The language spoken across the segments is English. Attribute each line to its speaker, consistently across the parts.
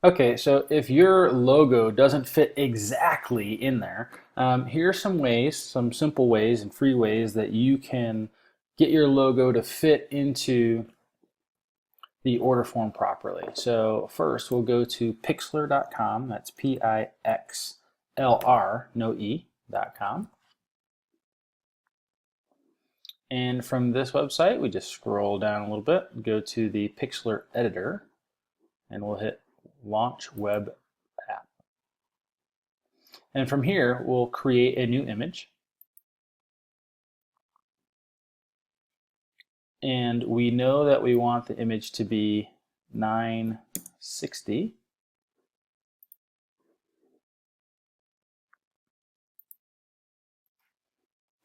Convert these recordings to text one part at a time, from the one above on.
Speaker 1: Okay, so if your logo doesn't fit exactly in there, here's some ways, some simple ways and free ways that you can get your logo to fit into the order form properly. So first we'll go to pixlr.com, that's Pixlr, no E.com. And from this website, we just scroll down a little bit, go to the Pixlr editor, and we'll hit Launch Web App. And from here, we'll create a new image. And we know that we want the image to be 960.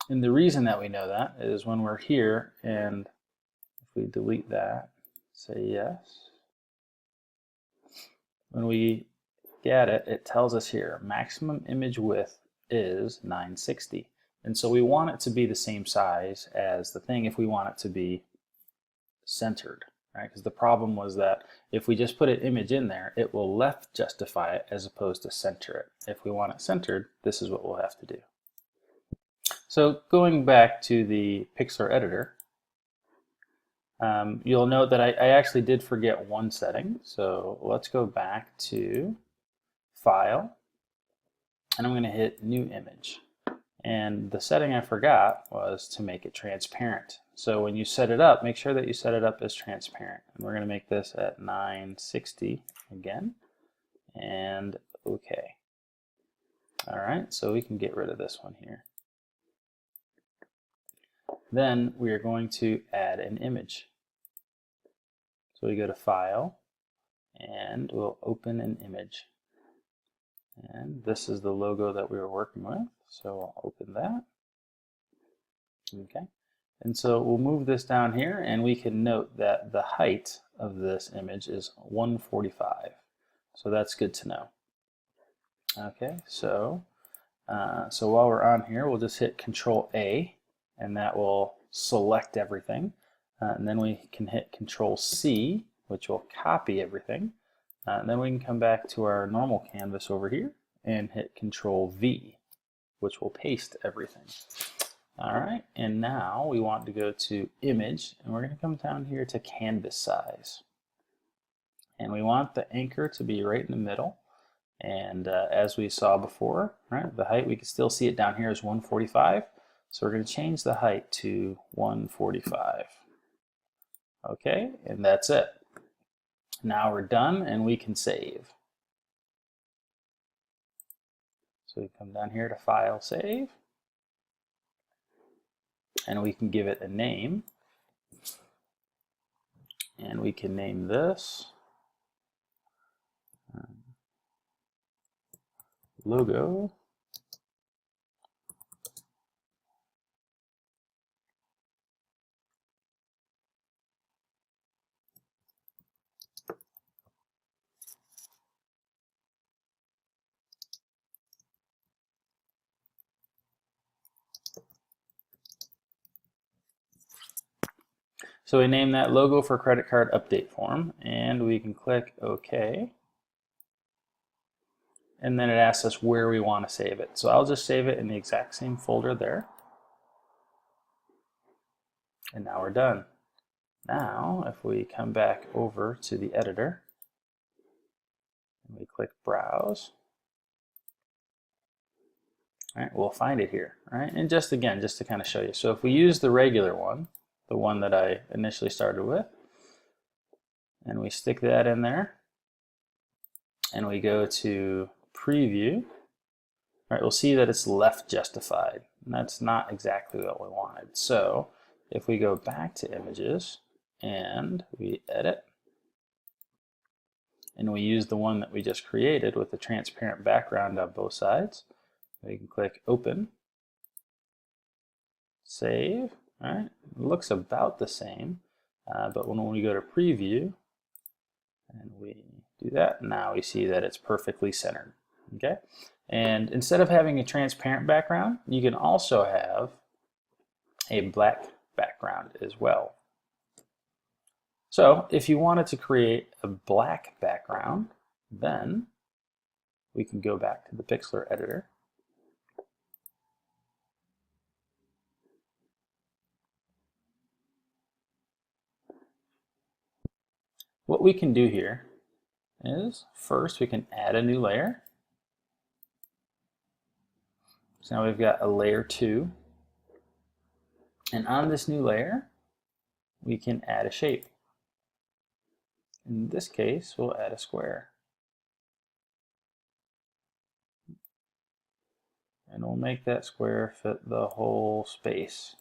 Speaker 1: And the reason that we know that is when we're here and if we delete that, say yes. When we get it, it tells us here maximum image width is 960. And so we want it to be the same size as the thing if we want it to be centered, right? Because the problem was that if we just put an image in there, it will left justify it as opposed to center it. If we want it centered, this is what we'll have to do. So going back to the Pixlr editor, you'll note that I actually did forget one setting. So let's go back to File, and I'm going to hit New Image. And the setting I forgot was to make it transparent. So when you set it up, make sure that you set it up as transparent. And we're going to make this at 960 again, and OK. All right, so we can get rid of this one here. Then we are going to add an image. So we go to File, and we'll open an image. And this is the logo that we were working with, so I'll open that. Okay, and so we'll move this down here, and we can note that the height of this image is 145. So that's good to know. Okay, so while we're on here, we'll just hit Control A, and that will select everything. And then we can hit Control C, which will copy everything. And then we can come back to our normal canvas over here and hit Control V, which will paste everything. All right, and now we want to go to Image, and we're going to come down here to Canvas Size. And we want the anchor to be right in the middle. And as we saw before, right, the height, we can still see it down here is 145. So we're going to change the height to 145. Okay, and that's it. Now we're done, and we can save. So we come down here to File, Save, and we can give it a name. And we can name this logo. So we name that logo for credit card update form, and we can click OK. And then it asks us where we want to save it. So I'll just save it in the exact same folder there. And now we're done. Now, if we come back over to the editor, and we click Browse, all right, we'll find it here. All right, and just again, just to kind of show you. So if we use the regular one, the one that I initially started with, and we stick that in there, and we go to Preview, all right, we'll see that it's left justified. And that's not exactly what we wanted. So if we go back to Images, and we edit, and we use the one that we just created with the transparent background on both sides, we can click Open, Save. All right, it looks about the same, but when we go to Preview and we do that, now we see that it's perfectly centered. Okay, and instead of having a transparent background, you can also have a black background as well. So if you wanted to create a black background, Then we can go back to the Pixlr editor. What we can do here is first we can add a new layer. So now we've got a layer 2. And on this new layer, we can add a shape. In this case, we'll add a square. And we'll make that square fit the whole space.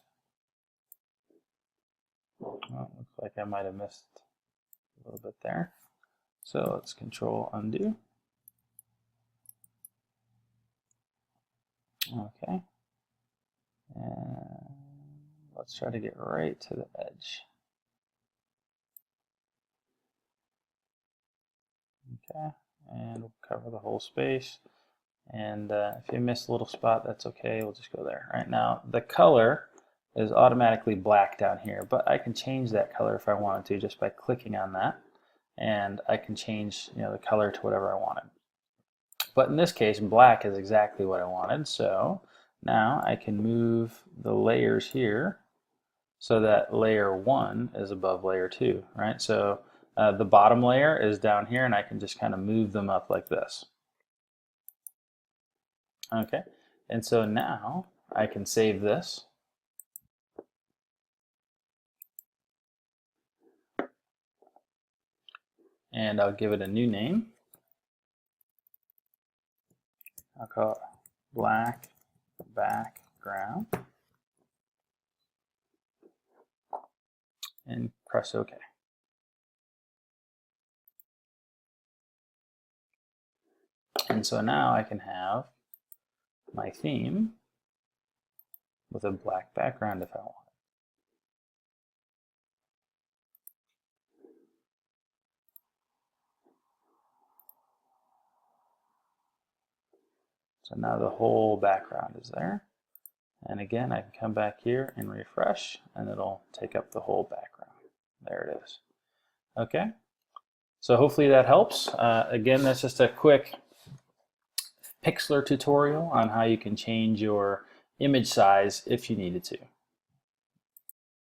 Speaker 1: Well, looks like I might have missed a little bit there. So let's Control Undo. Okay. And let's try to get right to the edge. Okay, and we'll cover the whole space. And if you miss a little spot, that's okay. We'll just go there. Right now, the color is automatically black down here, but I can change that color if I wanted to just by clicking on that. And I can change, the color to whatever I wanted. But in this case, black is exactly what I wanted. So now I can move the layers here so that layer 1 is above layer 2, right? So the bottom layer is down here, and I can just kind of move them up like this. Okay, and so now I can save this. And I'll give it a new name. I'll call it black background. And press OK. And so now I can have my theme with a black background if I want. So now the whole background is there. And again, I can come back here and refresh, and it'll take up the whole background. There it is. Okay, so hopefully that helps. Again, that's just a quick Pixlr tutorial on how you can change your image size if you needed to.